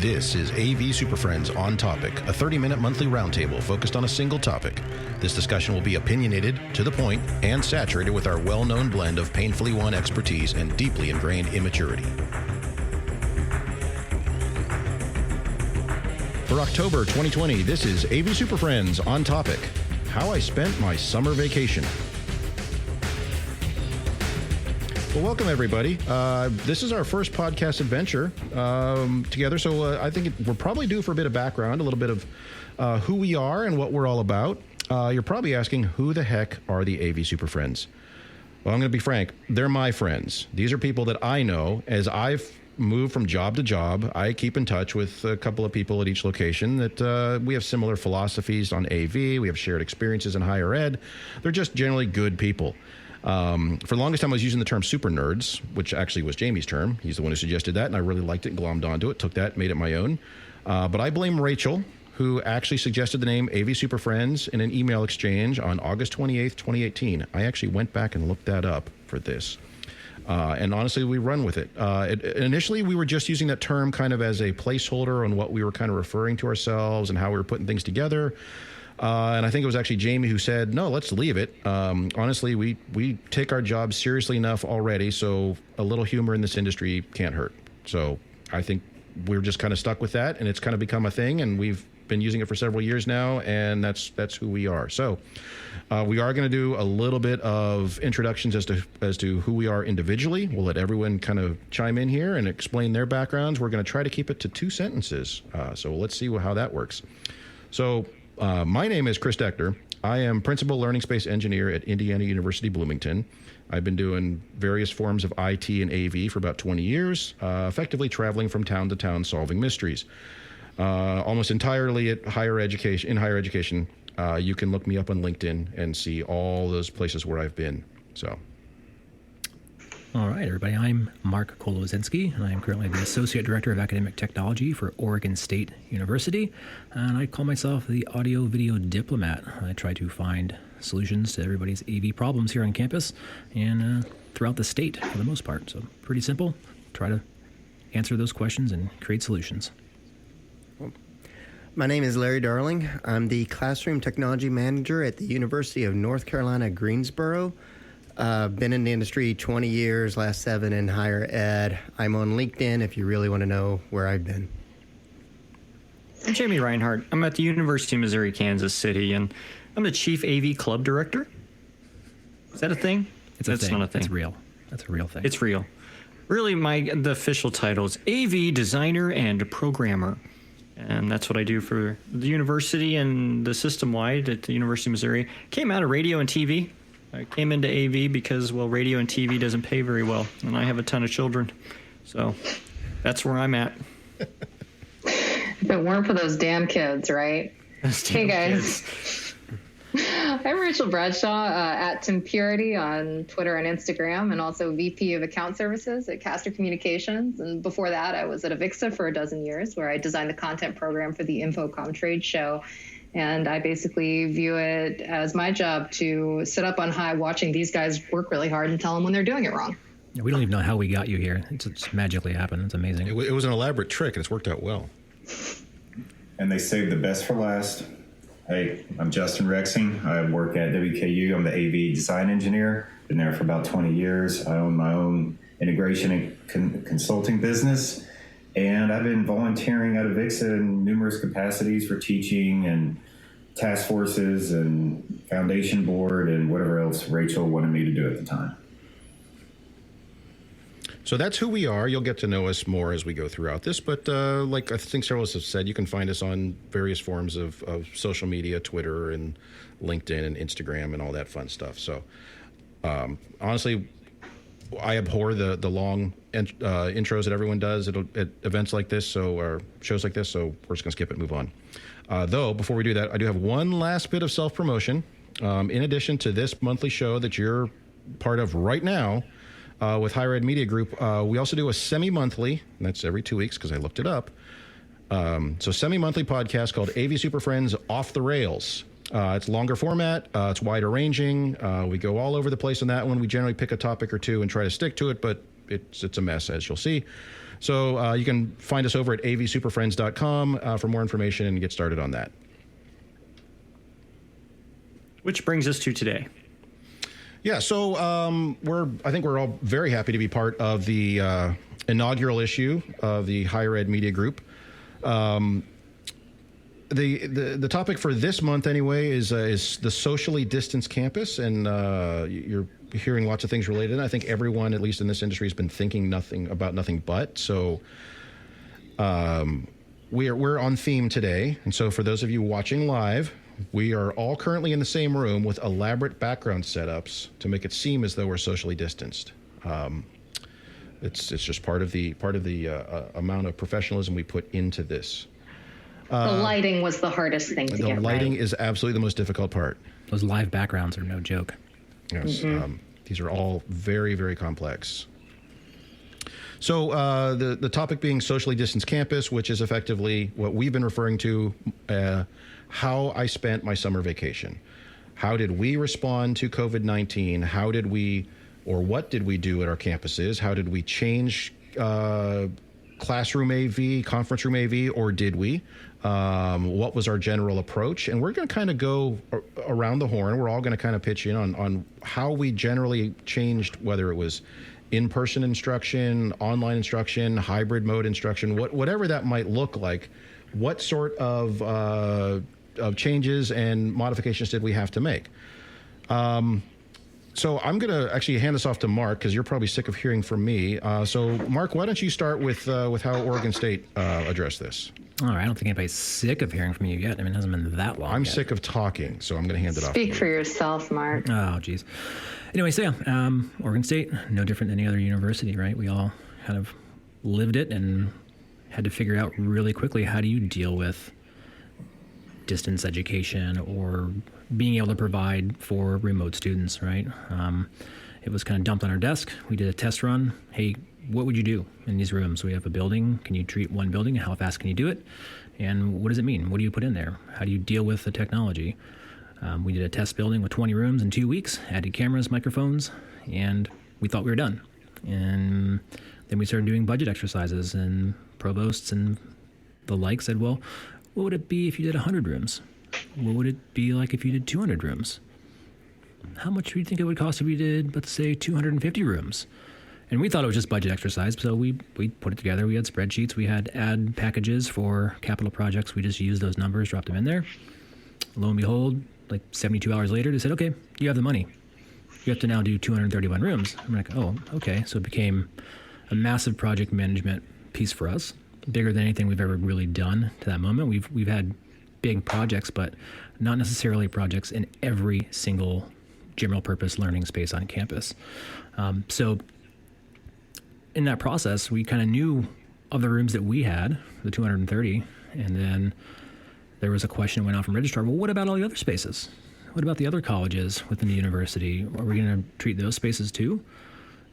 This is AV SuperFriends On Topic, a 30-minute monthly roundtable focused on a single topic. This discussion will be opinionated, to the point, and saturated with our well-known blend of painfully won expertise and deeply ingrained immaturity. For October 2020, this is AV SuperFriends On Topic, how I spent my summer vacation. Well, welcome, everybody. This is our first podcast adventure together, so I think we're probably due for a bit of background, a little bit of who we are and what we're all about. You're probably asking, who the heck are the AV Super Friends? Well, I'm going to be frank. They're my friends. These are people that I know. As I've moved from job to job, I keep in touch with a couple of people at each location that we have similar philosophies on AV. We have shared experiences in higher ed. They're just generally good people. For the longest time, I was using the term super nerds, which actually was Jamie's term. He's the one who suggested that, and I really liked it, glommed onto it, took that, made it my own. But I blame Rachel, who actually suggested the name AV Super Friends in an email exchange on August 28th, 2018. I actually went back and looked that up for this. And honestly, we run with it. Initially, we were just using that term kind of as a placeholder on what we were kind of referring to ourselves and how we were putting things together. And I think it was actually Jamie who said, no, let's leave it. Honestly, we take our job seriously enough already, so a little humor in this industry can't hurt. So I think we're just kind of stuck with that, and it's kind of become a thing, and we've been using it for several years now, and that's who we are. So we are going to do a little bit of introductions as to who we are individually. We'll let everyone kind of chime in here and explain their backgrounds. We're going to try to keep it to 2 sentences. So let's see how that works. So my name is Chris Decter. I am Principal Learning Space Engineer at Indiana University Bloomington. I've been doing various forms of IT and AV for about 20 years, effectively traveling from town to town solving mysteries. Almost entirely in higher education. You can look me up on LinkedIn and see all those places where I've been. So. All right, everybody. I'm Mark Kolozinski, and I am currently the Associate Director of Academic Technology for Oregon State University, and I call myself the audio-video diplomat. I try to find solutions to everybody's AV problems here on campus and throughout the state for the most part. So pretty simple. Try to answer those questions and create solutions. My name is Larry Darling. I'm the Classroom Technology Manager at the University of North Carolina, Greensboro. Been in the industry 20 years, last 7 in higher ed. I'm on LinkedIn if you really want to know where I've been. I'm Jamie Reinhardt. I'm at the University of Missouri, Kansas City, and I'm the Chief AV Club Director. Is that a thing? That's not a thing. It's real. That's a real thing. It's real. Really, the official title is AV Designer and Programmer. And that's what I do for the university and the system-wide at the University of Missouri. Came out of radio and TV. I came into AV because, well, radio and TV doesn't pay very well, and I have a ton of children. So that's where I'm at. If it weren't for those damn kids, right? Hey, guys. I'm Rachel Bradshaw at Tim Purity on Twitter and Instagram, and also VP of Account Services at Caster Communications. And before that, I was at Avixa for a dozen years, where I designed the content program for the Infocom trade show. And I basically view it as my job to sit up on high watching these guys work really hard and tell them when they're doing it wrong. Yeah, we don't even know how we got you here. It's just magically happened. It's amazing. It was an elaborate trick, and it's worked out well. And they saved the best for last. Hey, I'm Justin Rexing. I work at WKU. I'm the AV design engineer. Been there for about 20 years. I own my own integration and consulting business. And I've been volunteering at Avixa in numerous capacities for teaching and task forces and foundation board and whatever else Rachel wanted me to do at the time. So that's who we are. You'll get to know us more as we go throughout this. But like I think several of us have said, you can find us on various forms of social media, Twitter and LinkedIn and Instagram and all that fun stuff. So honestly, I abhor the long intros that everyone does at events like this, or shows like this, so we're just going to skip it and move on. Though, before we do that, I do have one last bit of self-promotion. In addition to this monthly show that you're part of right now with Higher Ed Media Group, we also do a semi-monthly, and that's every 2 weeks because I looked it up, so semi-monthly podcast called AV Super Friends Off the Rails. It's longer format. It's wider ranging. We go all over the place on that one. We generally pick a topic or two and try to stick to it, but it's a mess, as you'll see. So you can find us over at avsuperfriends.com for more information and get started on that. Which brings us to today. Yeah, so I think we're all very happy to be part of the inaugural issue of the Higher Ed Media Group. The topic for this month, anyway, is the socially distanced campus, and you're hearing lots of things related. And I think everyone, at least in this industry, has been thinking nothing but. So we're on theme today, and so for those of you watching live, we are all currently in the same room with elaborate background setups to make it seem as though we're socially distanced. It's just part of the amount of professionalism we put into this. The lighting was the hardest thing to get right. The lighting is absolutely the most difficult part. Those live backgrounds are no joke. Yes, these are all very, very complex. So the topic being socially distanced campus, which is effectively what we've been referring to, how I spent my summer vacation. How did we respond to COVID-19? How did we, or what did we do at our campuses? How did we change classroom AV, conference room AV, or did we? What was our general approach? And we're going to kind of go around the horn. We're all going to kind of pitch in on how we generally changed, whether it was in-person instruction, online instruction, hybrid mode instruction, whatever that might look like. What sort of changes and modifications did we have to make? So I'm going to actually hand this off to Mark, because you're probably sick of hearing from me. So Mark, why don't you start with how Oregon State addressed this? All right. I don't think anybody's sick of hearing from you yet. I mean, it hasn't been that long I'm yet. sick of talking, so I'm going to hand it off to you. Speak for yourself, Mark. Oh, geez. Anyway, so yeah, Oregon State, no different than any other university, right? We all kind of lived it and had to figure out really quickly, how do you deal with distance education or being able to provide for remote students, right? It was kind of dumped on our desk. We did a test run. Hey, what would you do in these rooms? We have a building. Can you treat one building? How fast can you do it? And what does it mean? What do you put in there? How do you deal with the technology? We did a test building with 20 rooms in 2 weeks, added cameras, microphones, and we thought we were done. And then we started doing budget exercises, and provosts and the like said, well, what would it be if you did 100 rooms? What would it be like if you did 200 rooms? How much do you think it would cost if we did, let's say, 250 rooms? And we thought it was just budget exercise, so we put it together. We had spreadsheets. We had ad packages for capital projects. We just used those numbers, dropped them in there. Lo and behold, like 72 hours later, they said, okay, you have the money. You have to now do 231 rooms. I'm like, oh, okay. So it became a massive project management piece for us, bigger than anything we've ever really done to that moment. We've had big projects, but not necessarily projects in every single general purpose learning space on campus. So in that process, we kind of knew of the rooms that we had, the 230, and then there was a question that went out from registrar, well, what about all the other spaces? What about the other colleges within the university? Are we going to treat those spaces too?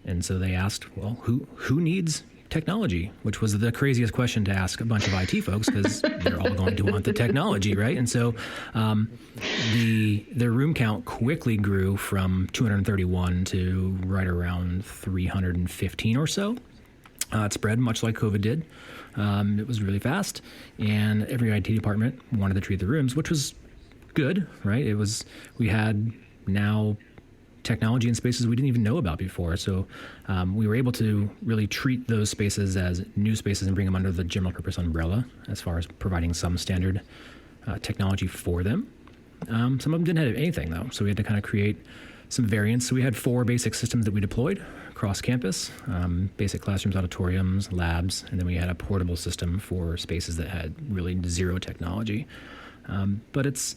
And so they asked, well, who needs technology? Which was the craziest question to ask a bunch of IT folks, because they're all going to want the technology, right? And so the room count quickly grew from 231 to right around 315 or so. It spread much like COVID did. It was really fast, and every IT department wanted to treat the rooms, which was good, right? We had now technology in spaces we didn't even know about before. So we were able to really treat those spaces as new spaces and bring them under the general purpose umbrella as far as providing some standard technology for them. Some of them didn't have anything, though, so we had to kind of create some variants. So we had 4 basic systems that we deployed across campus, basic classrooms, auditoriums, labs, and then we had a portable system for spaces that had really zero technology. But it's,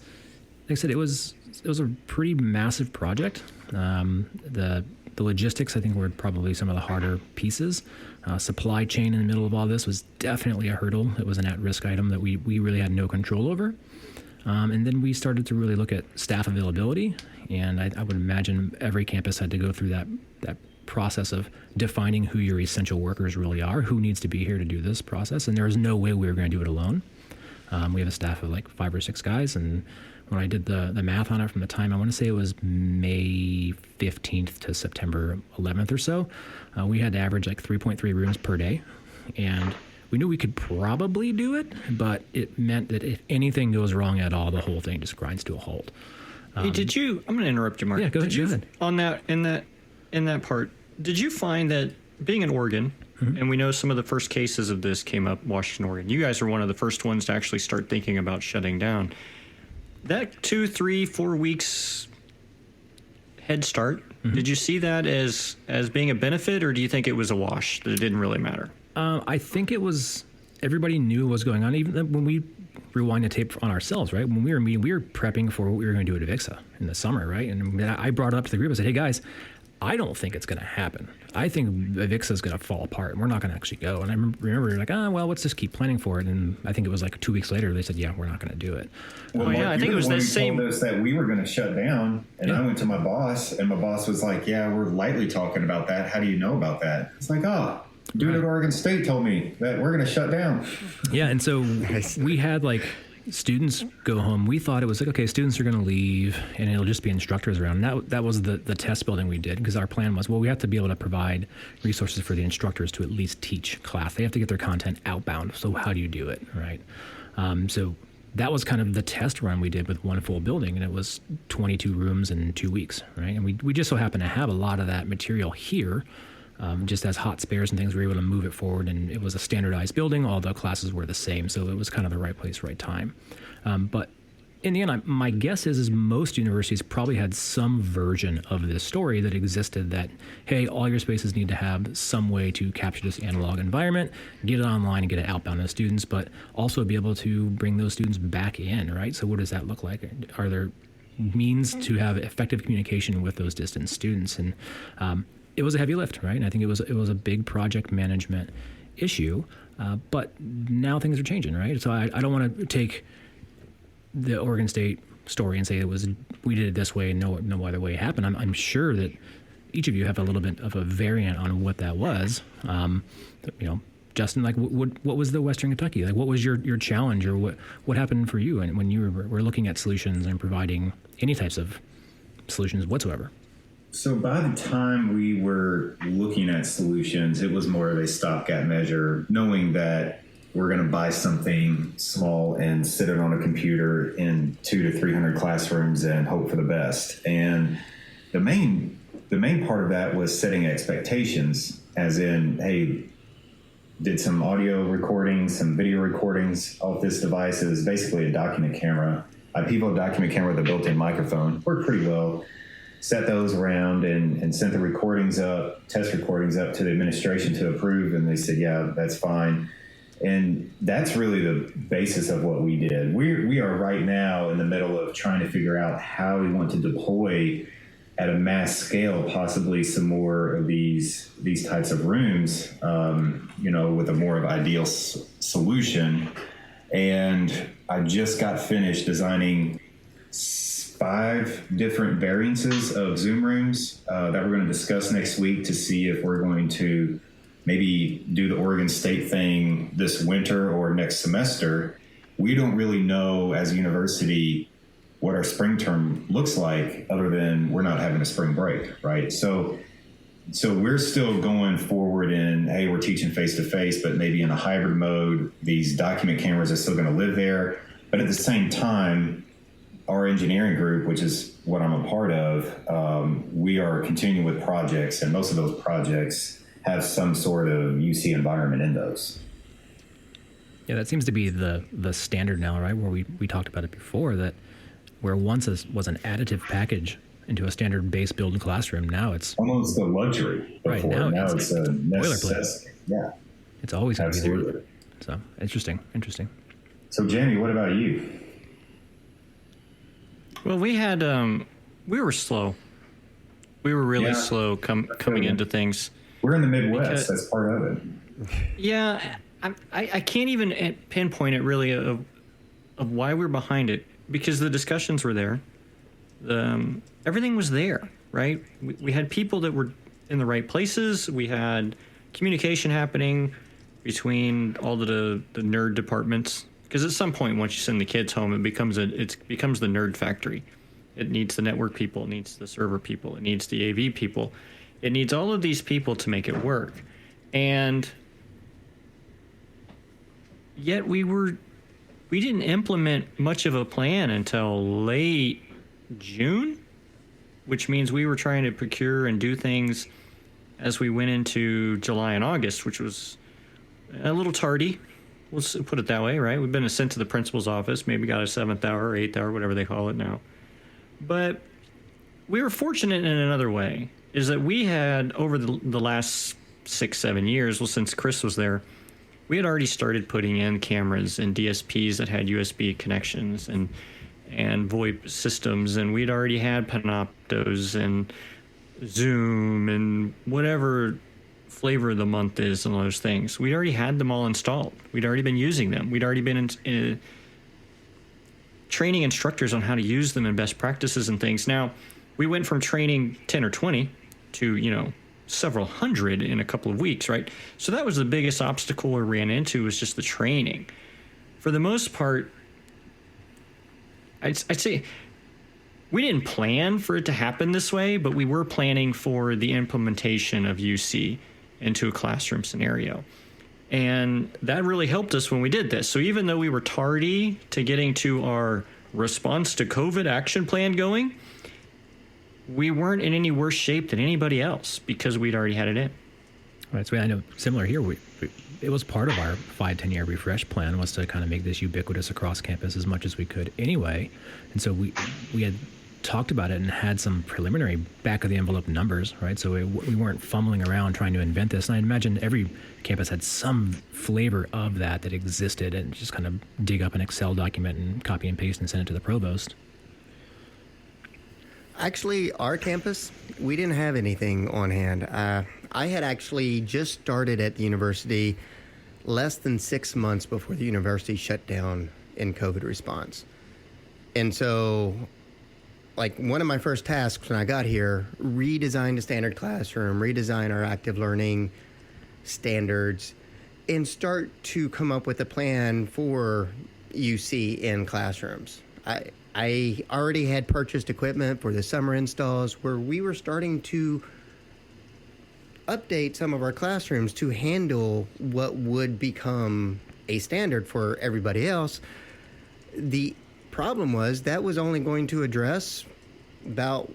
like I said, it was a pretty massive project. The logistics, I think, were probably some of the harder pieces. Supply chain in the middle of all this was definitely a hurdle. It was an at-risk item that we really had no control over. And then we started to really look at staff availability, and I would imagine every campus had to go through that process of defining who your essential workers really are, who needs to be here to do this process, and there was no way we were going to do it alone. We have a staff of like 5 or 6 guys, and when I did the math on it from the time, I want to say it was May 15th to September 11th or so, we had to average like 3.3 rooms per day. And we knew we could probably do it, but it meant that if anything goes wrong at all, the whole thing just grinds to a halt. Hey, did you? I'm going to interrupt you, Mark. Yeah, go ahead. Did you, go ahead. On that, in that part, did you find that being in Oregon, and we know some of the first cases of this came up Washington, Oregon. You guys were one of the first ones to actually start thinking about shutting down. That 2, 3, 4 weeks head start. Did you see that as being a benefit, or do you think it was a wash, that it didn't really matter? I think it was, everybody knew what was going on. Even when we rewind the tape on ourselves, right? When we were meeting, we were prepping for what we were going to do at Avixa in the summer, right? And I brought it up to the group. I said, hey, guys, I don't think it's going to happen. I think Avixa is going to fall apart, and we're not going to actually go. And I remember like, well, let's just keep planning for it. And I think it was like 2 weeks later, they said, yeah, we're not going to do it. Well, yeah, I think it was the same. Told us that we were going to shut down, and Yeah. I went to my boss, and my boss was like, "Yeah, we're lightly talking about that. How do you know about that?" It's like, dude at Oregon State told me that we're going to shut down. Yeah, and so we had like students go home. We thought it was like, okay, students are going to leave, and it'll just be instructors around. And that was the test building we did, because our plan was, well, we have to be able to provide resources for the instructors to at least teach class. They have to get their content outbound. So how do you do it, right? So that was kind of the test run we did with one full building, and it was 22 rooms in 2 weeks, right? And we just so happened to have a lot of that material here. Just as hot spares and things, we were able to move it forward, and it was a standardized building. All the classes were the same, so it was kind of the right place, right time. But in the end, my guess is most universities probably had some version of this story that existed that, hey, all your spaces need to have some way to capture this analog environment, get it online and get it outbound to students, but also be able to bring those students back in, right? So what does that look like? Are there means to have effective communication with those distant students? And it was a heavy lift, right? And I think it was a big project management issue, but now things are changing, right? So I don't want to take the Oregon State story and say we did it this way and no other way it happened. I'm sure that each of you have a little bit of a variant on what that was. Justin, like what was the Western Kentucky? Like what was your challenge, or what happened for you and when you were looking at solutions and providing any types of solutions whatsoever? So by the time we were looking at solutions, it was more of a stopgap measure, knowing that we're going to buy something small and sit it on a computer in 200 to 300 classrooms and hope for the best. And the main part of that was setting expectations, as in, hey, did some audio recordings, some video recordings off this device. It was basically a document camera. People a document camera with a built-in microphone. Worked pretty well. Set those around and sent the recordings up, test recordings up to the administration to approve, and they said, yeah, that's fine. And that's really the basis of what we did. We are right now in the middle of trying to figure out how we want to deploy at a mass scale, possibly some more of these types of rooms, with a more of ideal solution. And I just got finished designing 5 different variances of Zoom rooms that we're going to discuss next week to see if we're going to maybe do the Oregon State thing this winter or next semester. We don't really know as a university what our spring term looks like, other than we're not having a spring break, right? So we're still going forward in, hey, we're teaching face-to-face, but maybe in a hybrid mode. These document cameras are still going to live there. But at the same time, our engineering group, which is what I'm a part of, we are continuing with projects, and most of those projects have some sort of UC environment in those. Yeah, that seems to be the standard now, right? Where we talked about it before, that where once was an additive package into a standard base build classroom, now it's almost a luxury before. Right, now it's a necessity. Yeah, it's always going to be there. Absolutely. So interesting. So Jamie, what about you? Well, we had we were slow. We were really slow coming into things. We're in the Midwest. That's part of it. Yeah, I can't even pinpoint it really of why we're behind it, because the discussions were there. Everything was there, right? We had people that were in the right places. We had communication happening between all the nerd departments Because at some point, once you send the kids home, it becomes the nerd factory. It needs the network people, it needs the server people, it needs the AV people. It needs all of these people to make it work. And yet we didn't implement much of a plan until late June, which means we were trying to procure and do things as we went into July and August, which was a little tardy. We'll put it that way, right? We've been sent to the principal's office, maybe got a 7th hour, 8th hour, whatever they call it now. But we were fortunate in another way, is that we had, over the last 6-7 years, well, since Chris was there, we had already started putting in cameras and DSPs that had USB connections and VoIP systems, and we'd already had Panoptos and Zoom and whatever flavor of the month is and those things. We'd already had them all installed. We'd already been using them. We'd already been training instructors on how to use them and best practices and things. Now, we went from training 10 or 20 to, several hundred in a couple of weeks, right? So that was the biggest obstacle we ran into, was just the training. For the most part, I'd say we didn't plan for it to happen this way, but we were planning for the implementation of UC into a classroom scenario. And that really helped us when we did this. So even though we were tardy to getting to our response to COVID action plan going, we weren't in any worse shape than anybody else because we'd already had it in. Right. So I know similar here. It was part of our 5-10 year refresh plan was to kind of make this ubiquitous across campus as much as we could anyway. And so we had talked about it and had some preliminary back of the envelope numbers, right? So we weren't fumbling around trying to invent this. And I imagine every campus had some flavor of that existed, and just kind of dig up an Excel document and copy and paste and send it to the provost. Actually, our campus, we didn't have anything on hand. I had actually just started at the university less than 6 months before the university shut down in COVID response. And so, one of my first tasks when I got here, redesign the standard classroom, redesign our active learning standards, and start to come up with a plan for UC in classrooms. I already had purchased equipment for the summer installs where we were starting to update some of our classrooms to handle what would become a standard for everybody else. The problem was that was only going to address about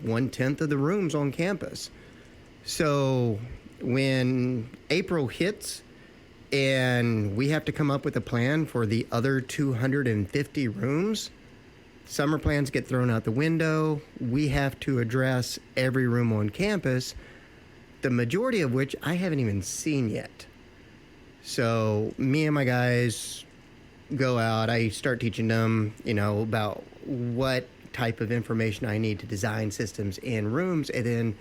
1/10 of the rooms on campus. So when April hits and we have to come up with a plan for the other 250 rooms, summer plans get thrown out the window. We have to address every room on campus, the majority of which I haven't even seen yet. So me and my guys go out. I start teaching them, about what type of information I need to design systems in rooms. And then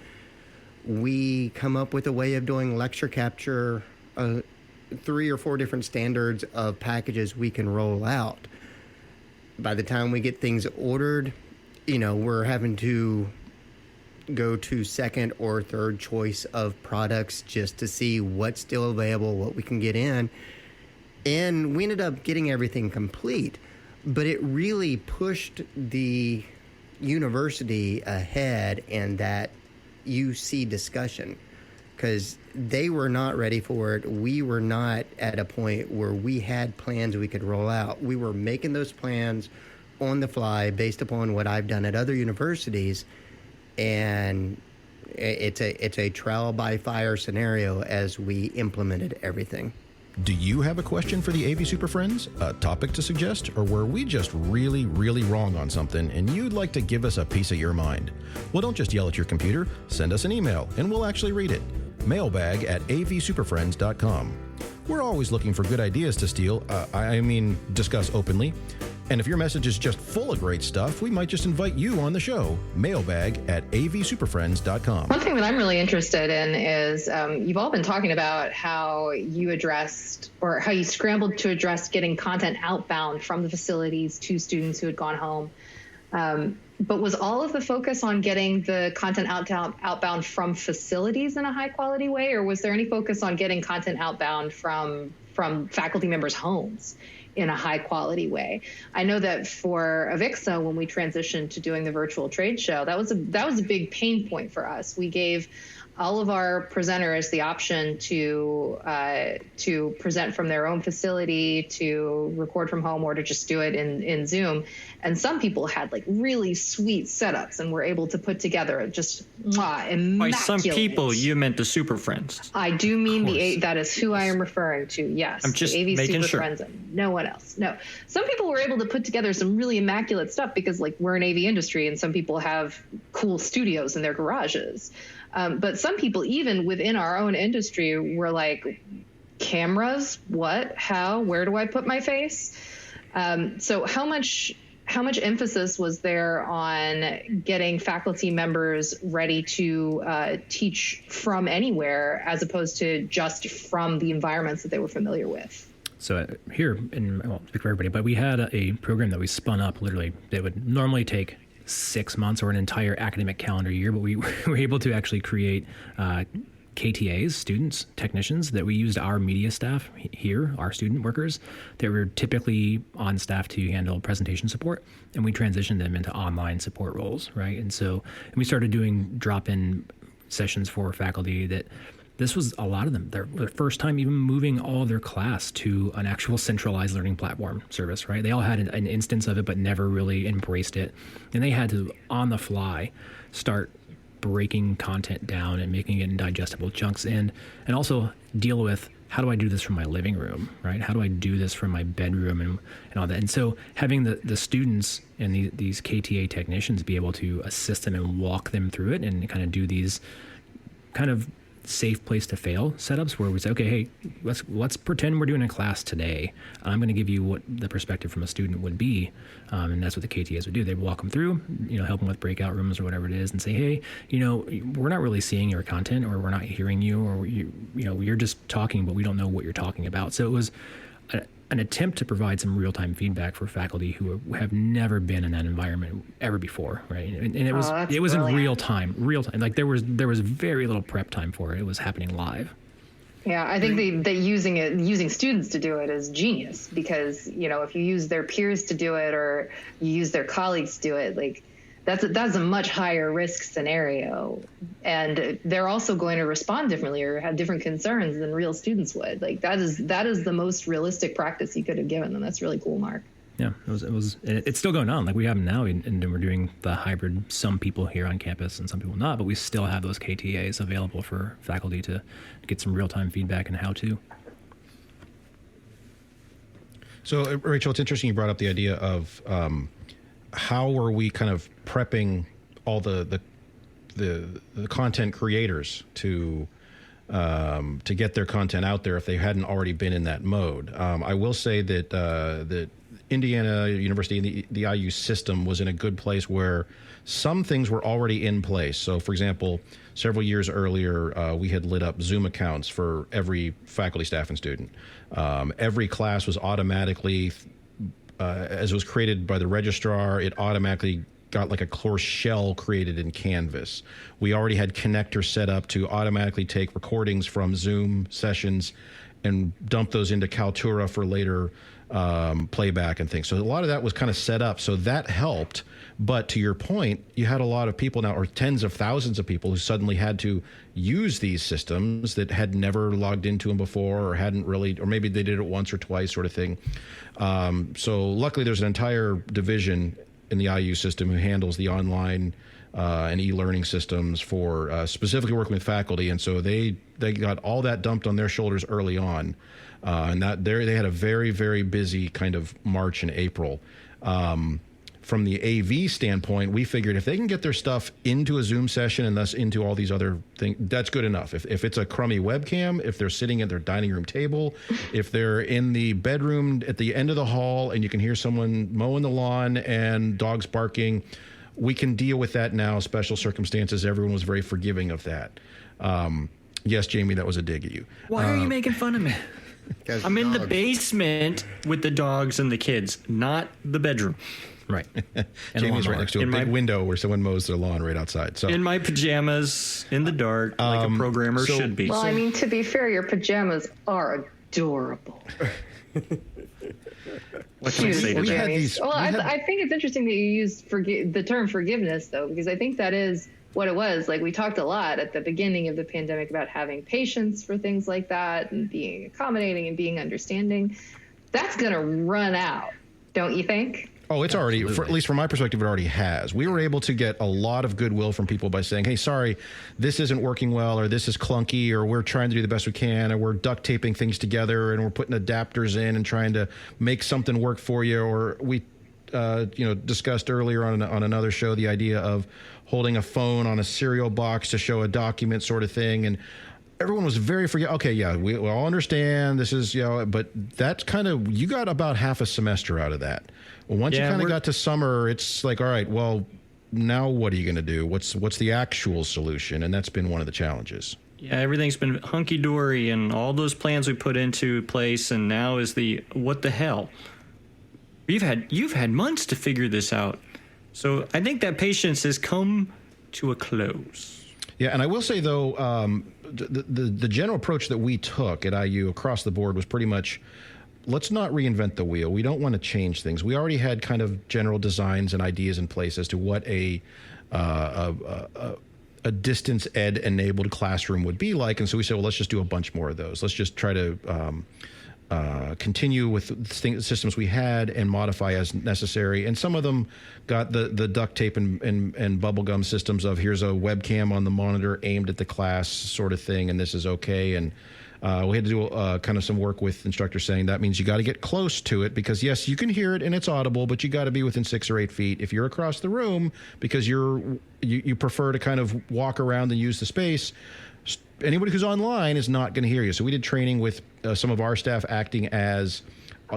we come up with a way of doing lecture capture, 3 or 4 different standards of packages we can roll out. By the time we get things ordered, we're having to go to second or third choice of products just to see what's still available, what we can get in. And we ended up getting everything complete, but it really pushed the university ahead in that UC discussion because they were not ready for it. We were not at a point where we had plans we could roll out. We were making those plans on the fly based upon what I've done at other universities, and it's a trial by fire scenario as we implemented everything. Do you have a question for the AV Super Friends, a topic to suggest, or were we just really, really wrong on something and you'd like to give us a piece of your mind? Well, don't just yell at your computer. Send us an email and we'll actually read it. mailbag@avsuperfriends.com. We're always looking for good ideas to steal, discuss openly. And if your message is just full of great stuff, we might just invite you on the show. Mailbag@avsuperfriends.com. One thing that I'm really interested in is you've all been talking about how you scrambled to address getting content outbound from the facilities to students who had gone home. But was all of the focus on getting the content outbound from facilities in a high quality way, or was there any focus on getting content outbound from faculty members' homes in a high quality way? I know that for Avixa, when we transitioned to doing the virtual trade show, that was a big pain point for us. We gave all of our presenters the option to present from their own facility, to record from home, or to just do it in Zoom. And some people had like really sweet setups and were able to put together just immaculate. By some people, you meant the SuperFriends. I do mean that is who I am referring to. Yes, I'm just the AV making sure. SuperFriends and no one else. No, some people were able to put together some really immaculate stuff because like we're an AV industry and some people have cool studios in their garages. But some people, even within our own industry, were like, cameras? What? How? Where do I put my face? So how much emphasis was there on getting faculty members ready to teach from anywhere, as opposed to just from the environments that they were familiar with? So here, and I won't speak for everybody, but we had a program that we spun up literally that would normally take 6 months or an entire academic calendar year, but we were able to actually create KTAs, students, technicians, that we used our media staff here, our student workers, that were typically on staff to handle presentation support, and we transitioned them into online support roles, right? And we started doing drop-in sessions for faculty that this was a lot of them, their first time even moving all of their class to an actual centralized learning platform service, right? They all had an instance of it, but never really embraced it. And they had to, on the fly, start breaking content down and making it in digestible chunks, and also deal with, how do I do this from my living room, right? How do I do this from my bedroom and all that? And so having the students and these KTA technicians be able to assist them and walk them through it and kind of do these kind of safe place to fail setups where we say, okay, hey, let's pretend we're doing a class today. I'm going to give you what the perspective from a student would be, and that's what the KTAs would do. They'd walk them through, help them with breakout rooms or whatever it is, and say, hey, we're not really seeing your content, or we're not hearing you, or you're just talking, but we don't know what you're talking about. So it was an attempt to provide some real-time feedback for faculty who have never been in that environment ever before, right? And it was in real time. Like there was very little prep time for it. It was happening live. Yeah, I think that using students to do it is genius, because if you use their peers to do it, or you use their colleagues to do it, like that's a much higher risk scenario, and they're also going to respond differently or have different concerns than real students would. Like that is the most realistic practice you could have given them. That's really cool, Mark. Yeah, it's still going on. Like we have them now, and we're doing the hybrid. Some people here on campus and some people not, but we still have those KTAs available for faculty to get some real-time feedback and how to. So, Rachel, it's interesting you brought up the idea of how are we kind of prepping all the content creators to get their content out there if they hadn't already been in that mode. I will say that Indiana University, the IU system, was in a good place where some things were already in place. So, for example, several years earlier, we had lit up Zoom accounts for every faculty, staff, and student. Every class was automatically, as it was created by the registrar, it automatically got like a course shell created in Canvas. We already had connectors set up to automatically take recordings from Zoom sessions and dump those into Kaltura for later playback and things. So a lot of that was kind of set up. So that helped. But to your point, you had a lot of people now, or tens of thousands of people, who suddenly had to use these systems that had never logged into them before, or hadn't really, or maybe they did it once or twice, sort of thing. So luckily there's an entire division in the IU system who handles the online and e-learning systems for specifically working with faculty. And so they got all that dumped on their shoulders early on. And that they had a very, very busy kind of March and April. From the AV standpoint, we figured if they can get their stuff into a Zoom session and thus into all these other things, that's good enough. If it's a crummy webcam, if they're sitting at their dining room table, if they're in the bedroom at the end of the hall and you can hear someone mowing the lawn and dogs barking, we can deal with that now. Special circumstances, everyone was very forgiving of that. Yes, Jamie, that was a dig at you. Why are you making fun of me? I'm in the basement with the dogs and the kids, not the bedroom. Right. Jamie's right next to a big window where someone mows their lawn right outside. So in my pajamas, in the dark, like a programmer should be. Well, I mean, to be fair, your pajamas are adorable. What can I say to that? I think it's interesting that you used the term forgiveness, though, because I think that is what it was. Like, we talked a lot at the beginning of the pandemic about having patience for things like that and being accommodating and being understanding. That's going to run out, don't you think? Oh, it's already, at least from my perspective, it already has. We were able to get a lot of goodwill from people by saying, hey, sorry, this isn't working well, or this is clunky, or we're trying to do the best we can, or we're duct taping things together, and we're putting adapters in and trying to make something work for you. Or we, discussed earlier on another show the idea of holding a phone on a cereal box to show a document sort of thing. And everyone was very okay, yeah, we all understand this is, but that's kind of, you got about half a semester out of that. Well, once you kind of got to summer, it's like, all right, well, now what are you going to do? What's the actual solution? And that's been one of the challenges. Yeah, everything's been hunky-dory, and all those plans we put into place, and now is the what the hell? You've had months to figure this out. So I think that patience has come to a close. Yeah, and I will say, though, the general approach that we took at IU across the board was pretty much, let's not reinvent the wheel. We don't want to change things. We already had kind of general designs and ideas in place as to what a distance ed enabled classroom would be like. And so we said, well, let's just do a bunch more of those. Let's just try to continue with systems we had and modify as necessary. And some of them got the duct tape and bubblegum systems of, here's a webcam on the monitor aimed at the class sort of thing, and this is okay. And we had to do kind of some work with instructors saying that means you got to get close to it, because yes, you can hear it and it's audible, but you got to be within 6 or 8 feet. If you're across the room because you prefer to kind of walk around and use the space, anybody who's online is not going to hear you. So we did training with some of our staff acting as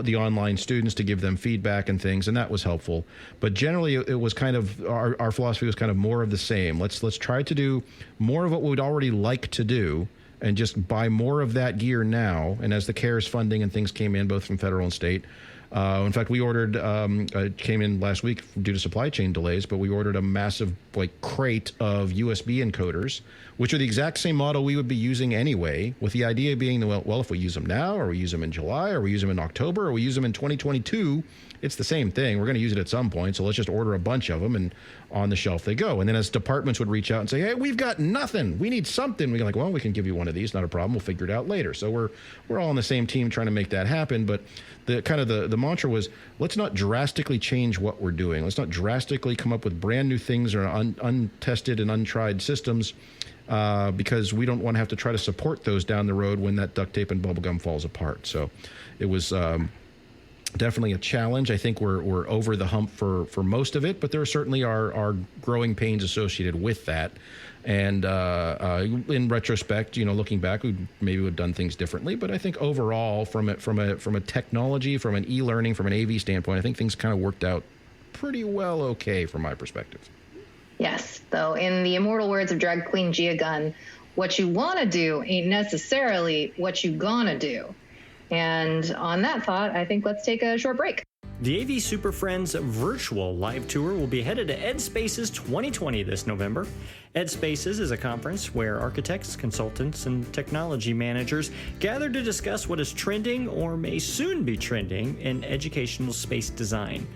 the online students to give them feedback and things, and that was helpful. But generally, it was kind of, our philosophy was kind of more of the same. Let's try to do more of what we would already like to do, and just buy more of that gear now. And as the CARES funding and things came in, both from federal and state, in fact, we ordered, it came in last week due to supply chain delays, but we ordered a massive crate of USB encoders, which are the exact same model we would be using anyway, with the idea being, well, if we use them now, or we use them in July, or we use them in October, or we use them in 2022, it's the same thing. We're going to use it at some point, so let's just order a bunch of them, and on the shelf they go. And then as departments would reach out and say, hey, we've got nothing, we need something, we're like, well, we can give you one of these, not a problem, we'll figure it out later. So we're all on the same team trying to make that happen. But the mantra was, let's not drastically change what we're doing. Let's not drastically come up with brand new things or untested and untried systems, because we don't want to have to try to support those down the road when that duct tape and bubblegum falls apart. So it was definitely a challenge. I think we're over the hump for most of it, but there certainly are growing pains associated with that. And in retrospect, looking back, we maybe would have done things differently. But I think overall, from a technology, from an e-learning, from an AV standpoint, I think things kind of worked out pretty well okay from my perspective. Yes, though, in the immortal words of Drag Queen Gia Gunn, what you want to do ain't necessarily what you gonna do. And on that thought, I think let's take a short break. The AV SuperFriends virtual live tour will be headed to EdSpaces 2020 this November. EdSpaces is a conference where architects, consultants, and technology managers gather to discuss what is trending or may soon be trending in educational space design.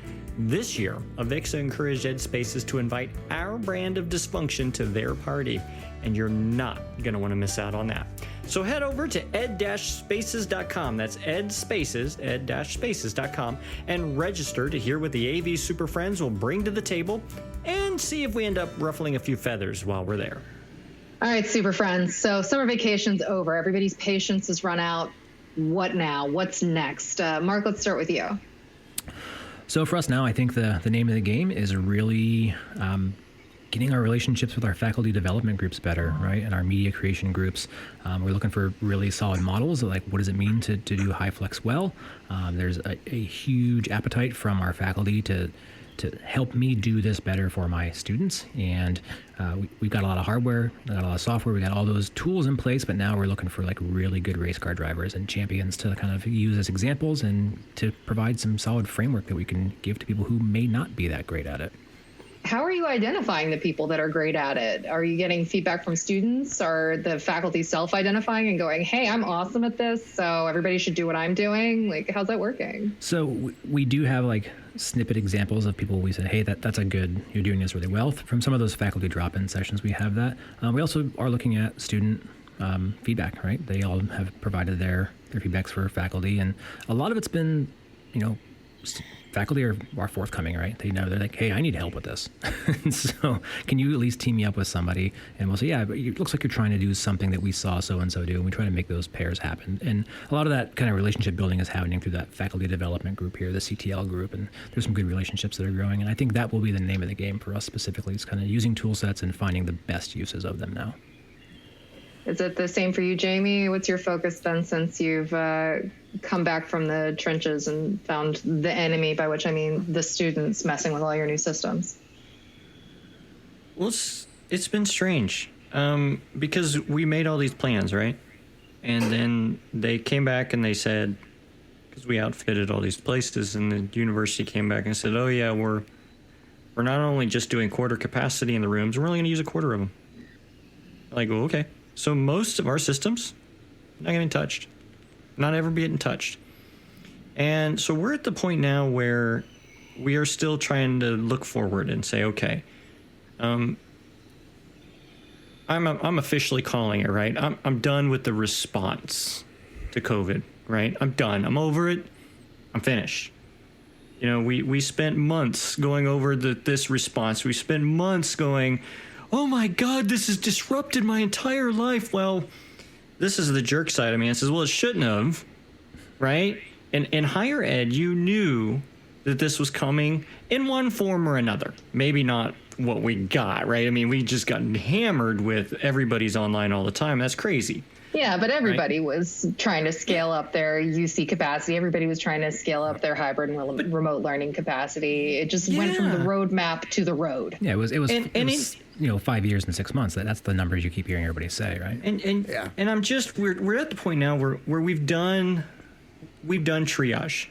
This year, Avixa encouraged EdSpaces to invite our brand of dysfunction to their party, and you're not going to want to miss out on that. So head over to ed-spaces.com, that's ed-spaces.com, and register to hear what the AV SuperFriends will bring to the table, and see if we end up ruffling a few feathers while we're there. All right, Super Friends. So summer vacation's over. Everybody's patience has run out. What now? What's next? Mark, let's start with you. So for us now, I think the name of the game is really getting our relationships with our faculty development groups better, right? And our media creation groups. We're looking for really solid models of what does it mean to do HyFlex well. There's a huge appetite from our faculty to to help me do this better for my students. And we've got a lot of hardware, we got a lot of software, we got all those tools in place, but now we're looking for like really good race car drivers and champions to kind of use as examples and to provide some solid framework that we can give to people who may not be that great at it. How are you identifying the people that are great at it? Are you getting feedback from students? Are the faculty self-identifying and going, hey, I'm awesome at this, so everybody should do what I'm doing? Like, how's that working? So we do have like snippet examples of people we said, hey, that's a good, you're doing this really well. From some of those faculty drop-in sessions, we have that. We also are looking at student feedback, right? They all have provided their feedbacks for faculty, and a lot of it's been, faculty are forthcoming, right? They're like, hey, I need help with this. So can you at least team me up with somebody? And we'll say, yeah, but it looks like you're trying to do something that we saw so-and-so do. And we try to make those pairs happen. And a lot of that kind of relationship building is happening through that faculty development group here, the CTL group. And there's some good relationships that are growing. And I think that will be the name of the game for us specifically, is kind of using tool sets and finding the best uses of them now. Is it the same for you, Jamie? What's your focus been since you've come back from the trenches and found the enemy, by which I mean the students messing with all your new systems? Well, it's been strange because we made all these plans, right? And then they came back and they said, because we outfitted all these places, and the university came back and said, oh, yeah, we're not only just doing quarter capacity in the rooms, we're only going to use a quarter of them. Like, well, okay. So most of our systems not getting touched, not ever getting touched. And so we're at the point now where we are still trying to look forward and say, okay, I'm officially calling it, right? I'm done with the response to COVID, right? I'm done. I'm over it. I'm finished. We spent months going over this response. We spent months going, oh my God, this has disrupted my entire life. Well, this is the jerk side of me. It says, well, it shouldn't have, right? And in higher ed, you knew that this was coming in one form or another. Maybe not what we got, right? I mean, we just got hammered with everybody's online all the time. That's crazy. Yeah, but everybody was trying to scale up their UC capacity. Everybody was trying to scale up their hybrid and remote learning capacity. It just went from the roadmap to the road. Yeah, it was 5 years and 6 months. That's the numbers you keep hearing everybody say, right? And I'm just we're at the point now where we've done triage.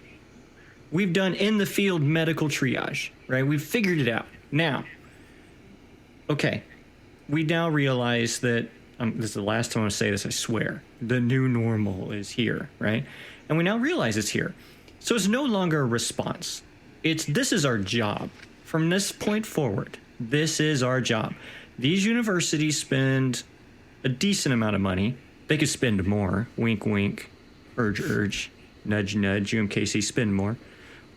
We've done in the field medical triage, right? We've figured it out. Now, okay, we now realize that this is the last time I'm going to say this, I swear. The new normal is here, right? And we now realize it's here. So it's no longer a response. This is our job. From this point forward, this is our job. These universities spend a decent amount of money. They could spend more. Wink, wink. Urge, urge. Nudge, nudge. UMKC spend more.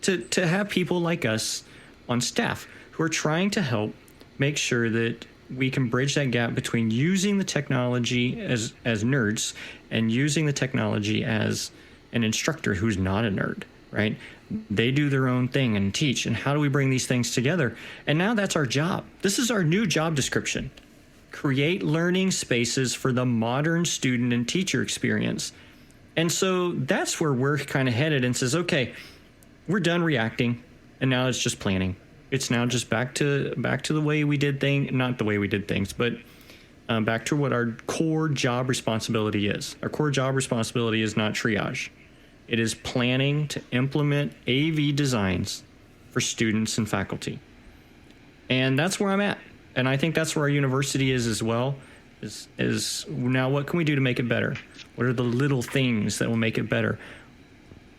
To have people like us on staff who are trying to help make sure that we can bridge that gap between using the technology as nerds and using the technology as an instructor who's not a nerd, right? They do their own thing and teach. And how do we bring these things together? And now that's our job. This is our new job description. Create learning spaces for the modern student and teacher experience. And so that's where we're kind of headed and says, okay, we're done reacting. And now it's just planning. It's now just back to the way we did things, not the way we did things, but back to what our core job responsibility is. Our core job responsibility is not triage. It is planning to implement AV designs for students and faculty. And that's where I'm at. And I think that's where our university is as well, is now what can we do to make it better? What are the little things that will make it better?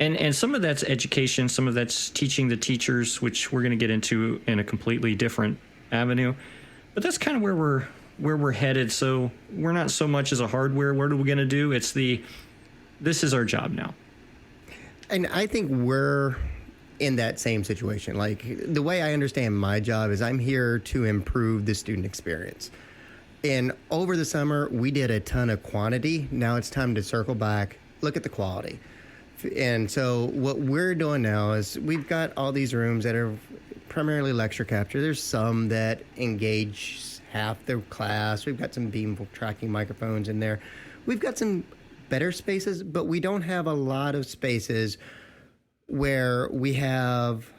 And some of that's education, some of that's teaching the teachers, which we're going to get into in a completely different avenue. But that's kind of where we're headed. So we're not so much as a hardware. What are we going to do? It's this is our job now. And I think we're in that same situation. Like, the way I understand my job is I'm here to improve the student experience. And over the summer, we did a ton of quantity. Now it's time to circle back, look at the quality. And so what we're doing now is we've got all these rooms that are primarily lecture capture. There's some that engage half the class. We've got some beam tracking microphones in there. We've got some better spaces, but we don't have a lot of spaces where we have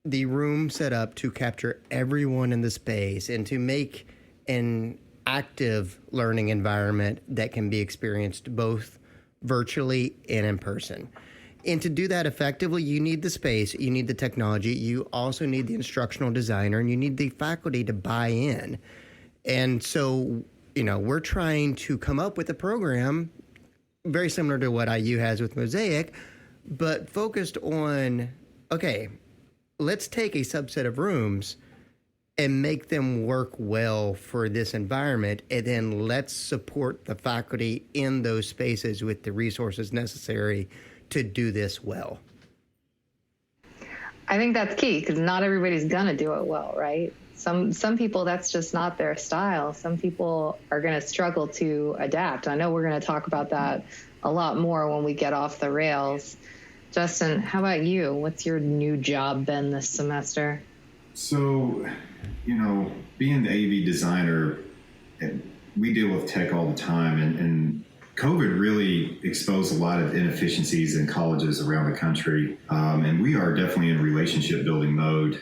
the room set up to capture everyone in the space and to make an active learning environment that can be experienced both virtually and in person. And to do that effectively, you need the space, you need the technology, you also need the instructional designer, and you need the faculty to buy in. And so, we're trying to come up with a program very similar to what IU has with Mosaic, but focused on, okay, let's take a subset of rooms and make them work well for this environment, and then let's support the faculty in those spaces with the resources necessary to do this well. I think that's key, because not everybody's gonna do it well, right? Some people, that's just not their style. Some people are gonna struggle to adapt. I know we're gonna talk about that a lot more when we get off the rails. Justin, how about you? What's your new job been this semester? So, being the AV designer, we deal with tech all the time, and COVID really exposed a lot of inefficiencies in colleges around the country, and we are definitely in relationship building mode.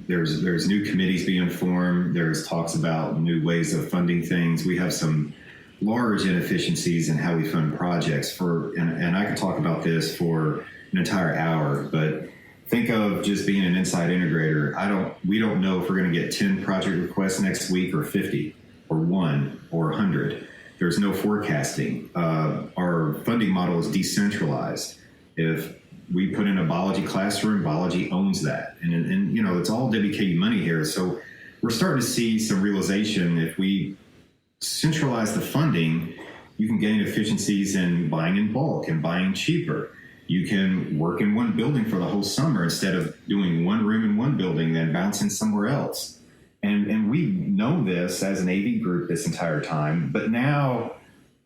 There's new committees being formed. There's talks about new ways of funding things. We have some large inefficiencies in how we fund projects and I could talk about this for an entire hour, but think of just being an inside integrator. We don't know if we're going to get 10 project requests next week or 50 or 1 or 100. There's no forecasting. Our funding model is decentralized. If we put in a biology classroom, biology owns that. And it's all WKU money here. So we're starting to see some realization. If we centralize the funding, you can gain efficiencies in buying in bulk and buying cheaper. You can work in one building for the whole summer instead of doing one room in one building, then bouncing somewhere else. And we know this as an AV group this entire time, but now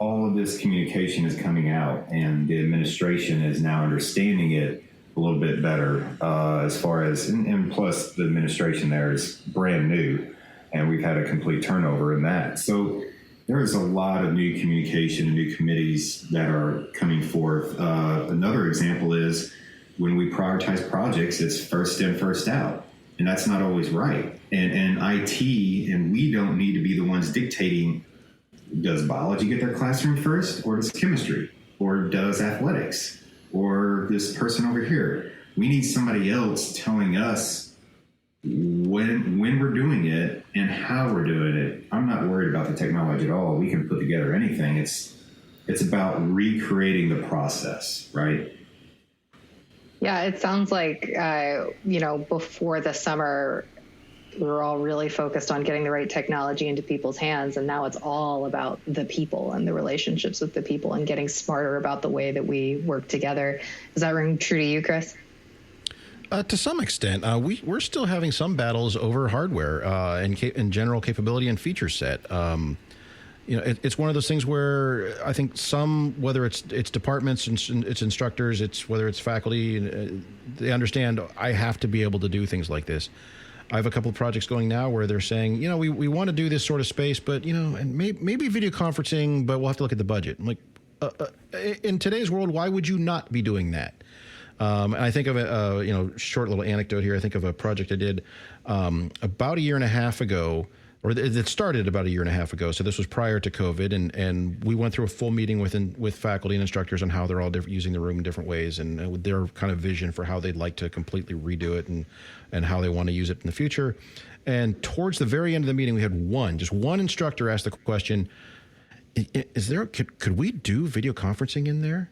all of this communication is coming out, and the administration is now understanding it a little bit better as far as, and plus the administration there is brand new, and we've had a complete turnover in that. So there is a lot of new communication and new committees that are coming forth. Another example is when we prioritize projects, it's first in, first out. And that's not always right. And IT, and we don't need to be the ones dictating, does biology get their classroom first, or does chemistry, or does athletics, or this person over here? We need somebody else telling us when we're doing it and how we're doing it. I'm not worried about the technology at all. We can put together anything. It's about recreating the process, right? Yeah, it sounds like, before the summer, we were all really focused on getting the right technology into people's hands. And now it's all about the people and the relationships with the people and getting smarter about the way that we work together. Does that ring true to you, Chris? To some extent, we're still having some battles over hardware and general capability and feature set. It's one of those things where I think whether it's departments, it's instructors, whether it's faculty, they understand I have to be able to do things like this. I have a couple of projects going now where they're saying, we want to do this sort of space, but, and maybe video conferencing, but we'll have to look at the budget. I'm like, in today's world, why would you not be doing that? And I think of a short little anecdote here. I think of a project I did about a year and a half ago, or it started about a year and a half ago. So this was prior to COVID, and we went through a full meeting with faculty and instructors on how they're all using the room in different ways, and their kind of vision for how they'd like to completely redo it and how they want to use it in the future. And towards the very end of the meeting, we had just one instructor ask the question, could we do video conferencing in there?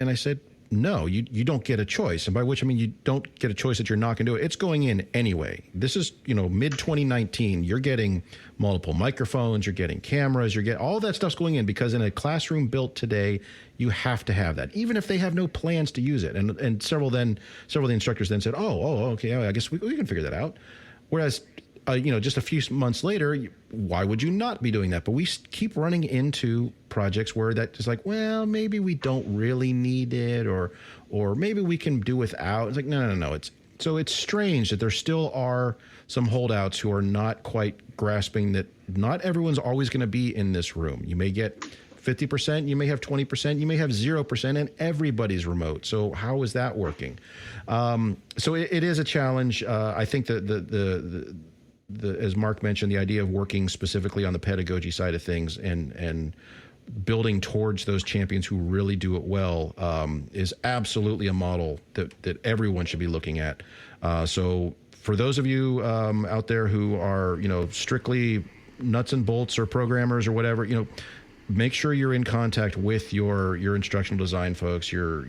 And I said, no, you don't get a choice. And by which I mean you don't get a choice that you're not going to do it. It's going in anyway. This is, mid-2019. You're getting multiple microphones. You're getting cameras. All that stuff's going in, because in a classroom built today, you have to have that, even if they have no plans to use it. And several of the instructors then said, okay, I guess we can figure that out. Whereas, just a few months later, why would you not be doing that? But we keep running into projects where that is like, well, maybe we don't really need it, or maybe we can do without. It's like, no. It's strange that there still are some holdouts who are not quite grasping that not everyone's always going to be in this room. You may get 50%, you may have 20%, you may have 0%, and everybody's remote. So how is that working? So it is a challenge. I think that the as Mark mentioned, the idea of working specifically on the pedagogy side of things and building towards those champions who really do it well is absolutely a model that everyone should be looking at. So for those of you out there who are, strictly nuts and bolts or programmers or whatever, make sure you're in contact with your instructional design folks, your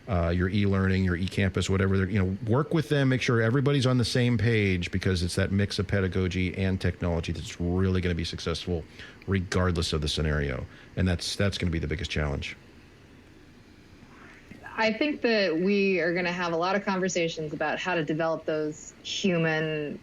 e-learning, your e-campus, whatever. Work with them. Make sure everybody's on the same page, because it's that mix of pedagogy and technology that's really going to be successful, regardless of the scenario. And that's going to be the biggest challenge. I think that we are going to have a lot of conversations about how to develop those human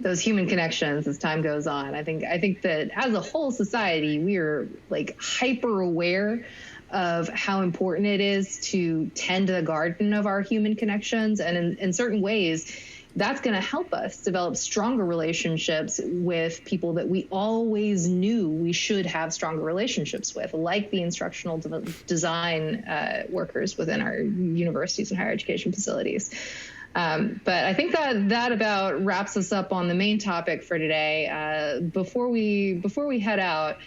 connections as time goes on. I think that as a whole society, we are like hyper aware of how important it is to tend to the garden of our human connections. And in certain ways, that's going to help us develop stronger relationships with people that we always knew we should have stronger relationships with, like the instructional design workers within our universities and higher education facilities. But I think that about wraps us up on the main topic for today. Before we head out,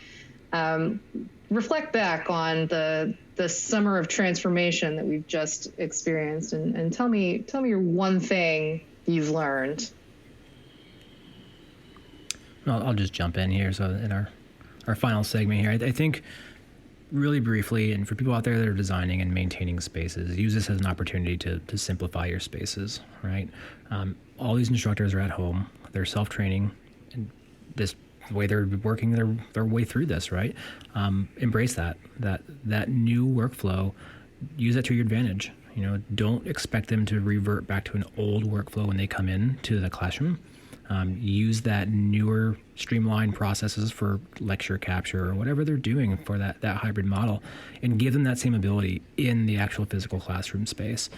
reflect back on the summer of transformation that we've just experienced, and tell me your one thing you've learned. Well, I'll just jump in here. So in our final segment here, I think really briefly, and for people out there that are designing and maintaining spaces, use this as an opportunity to simplify your spaces, right? All these instructors are at home. They're self-training, and the way they're working their way through this, right? Embrace that new workflow. Use that to your advantage. Don't expect them to revert back to an old workflow when they come in to the classroom. Use that newer streamlined processes for lecture capture or whatever they're doing for that hybrid model, and give them that same ability in the actual physical classroom space.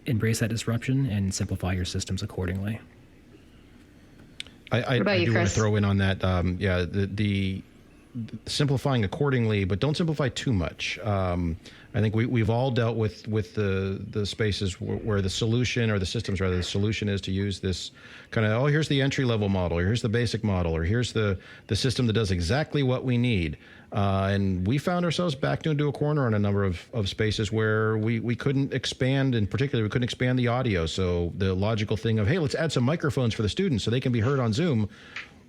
Embrace that disruption and simplify your systems accordingly. I do want to throw in on that. The simplifying accordingly, but don't simplify too much. I think we've all dealt with the spaces where the solution, or the systems rather, the solution is to use this kind of, here's the entry level model, or here's the basic model, or here's the system that does exactly what we need. And we found ourselves backed into a corner on a number of spaces where we couldn't expand, in particular, we couldn't expand the audio. So the logical thing of, hey, let's add some microphones for the students so they can be heard on Zoom.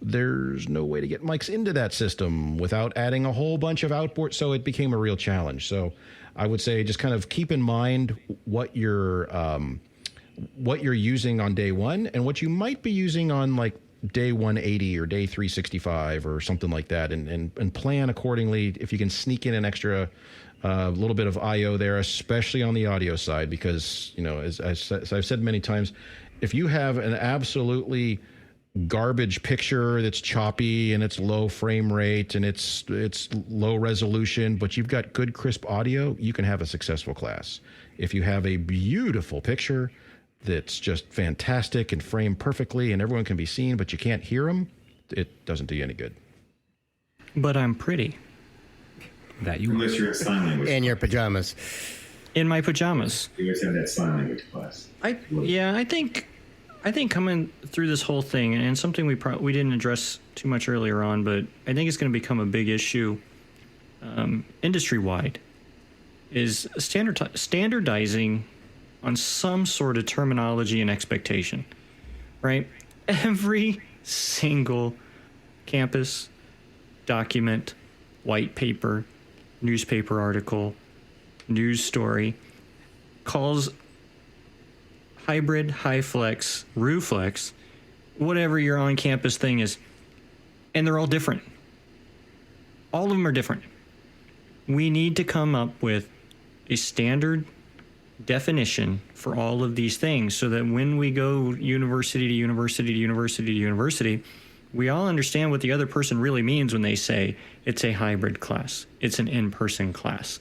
There's no way to get mics into that system without adding a whole bunch of outboard. So it became a real challenge. So I would say just kind of keep in mind what you're using on day one and what you might be using on like day 180 or day 365 or something like that, and plan accordingly. If you can sneak in an extra little bit of IO there, especially on the audio side, because, as I've said many times, if you have an absolutely garbage picture that's choppy and it's low frame rate and it's low resolution, but you've got good crisp audio, you can have a successful class. If you have a beautiful picture that's just fantastic and framed perfectly and everyone can be seen, but you can't hear them, it doesn't do you any good. But I'm pretty. Unless you're in sign language. In your pajamas. In my pajamas. You guys have that sign language class. I think coming through this whole thing, and something we didn't address too much earlier on, but I think it's going to become a big issue industry-wide, is standardizing on some sort of terminology and expectation, right? Every single campus document, white paper, newspaper article, news story calls hybrid, high flex, RuFlex, whatever your on-campus thing is, and they're all different. All of them are different. We need to come up with a standard definition for all of these things so that when we go university to university to university to university, we all understand what the other person really means when they say it's a hybrid class, it's an in-person class,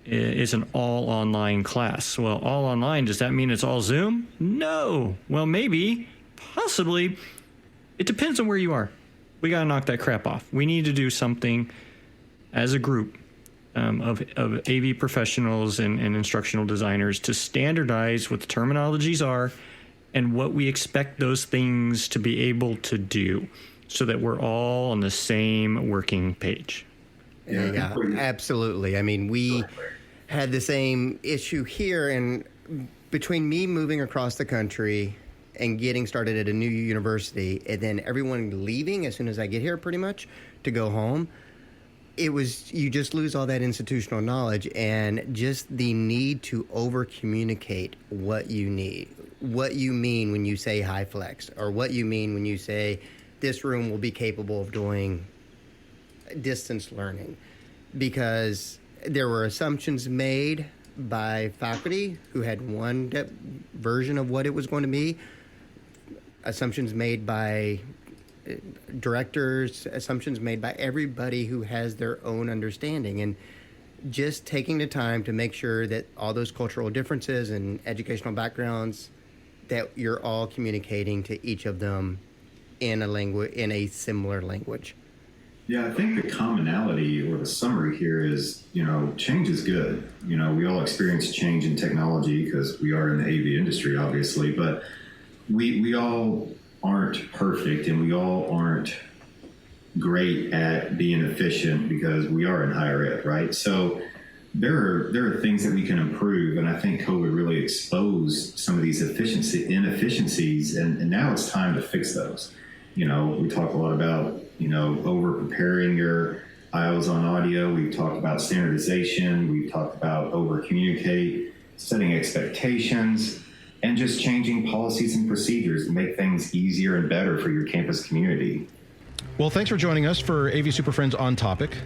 it's an all online class. Well, all online, does that mean it's all Zoom? No. Well, maybe, possibly. It depends on where you are. We got to knock that crap off. We need to do something as a group of AV professionals and instructional designers to standardize what the terminologies are and what we expect those things to be able to do so that we're all on the same working page. Yeah, absolutely. I mean, we had the same issue here, and between me moving across the country and getting started at a new university, and then everyone leaving as soon as I get here pretty much to go home, you just lose all that institutional knowledge and just the need to over communicate what you need, what you mean when you say high flex, or what you mean when you say this room will be capable of doing distance learning, because there were assumptions made by faculty who had one version of what it was going to be, assumptions made by directors, assumptions made by everybody who has their own understanding, and just taking the time to make sure that all those cultural differences and educational backgrounds, that you're all communicating to each of them in a similar language. Yeah, I think the commonality or the summary here is, change is good. We all experience change in technology because we are in the AV industry, obviously, but we all aren't perfect, and we all aren't great at being efficient because we are in higher ed, right? So there are things that we can improve, and I think COVID really exposed some of these inefficiencies, and now it's time to fix those. We talk a lot about, over preparing your IOs on audio. We've talked about standardization. We've talked about over communicate, setting expectations, and just changing policies and procedures to make things easier and better for your campus community. Well, thanks for joining us for AV SuperFriends On Topic.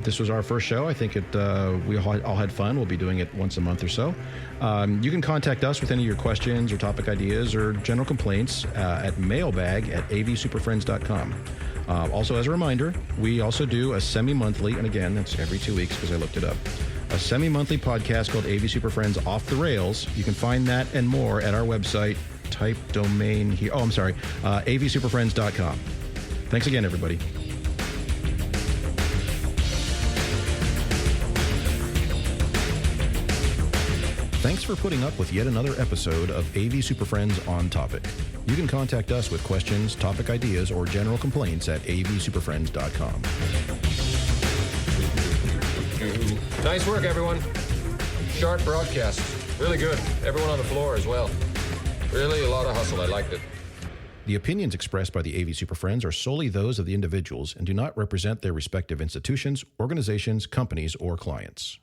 This was our first show. I think we all had fun. We'll be doing it once a month or so. You can contact us with any of your questions or topic ideas or general complaints at mailbag@avsuperfriends.com. Also, as a reminder, we also do a semi-monthly, and again, that's every 2 weeks because I looked it up, a semi-monthly podcast called AV SuperFriends Off the Rails. You can find that and more at our website. Type domain here. Oh, I'm sorry. avsuperfriends.com. Thanks again, everybody. Thanks for putting up with yet another episode of AV SuperFriends On Topic. You can contact us with questions, topic ideas, or general complaints at avsuperfriends.com. Nice work, everyone. Sharp broadcast. Really good. Everyone on the floor as well. Really a lot of hustle. I liked it. The opinions expressed by the AV SuperFriends are solely those of the individuals and do not represent their respective institutions, organizations, companies, or clients.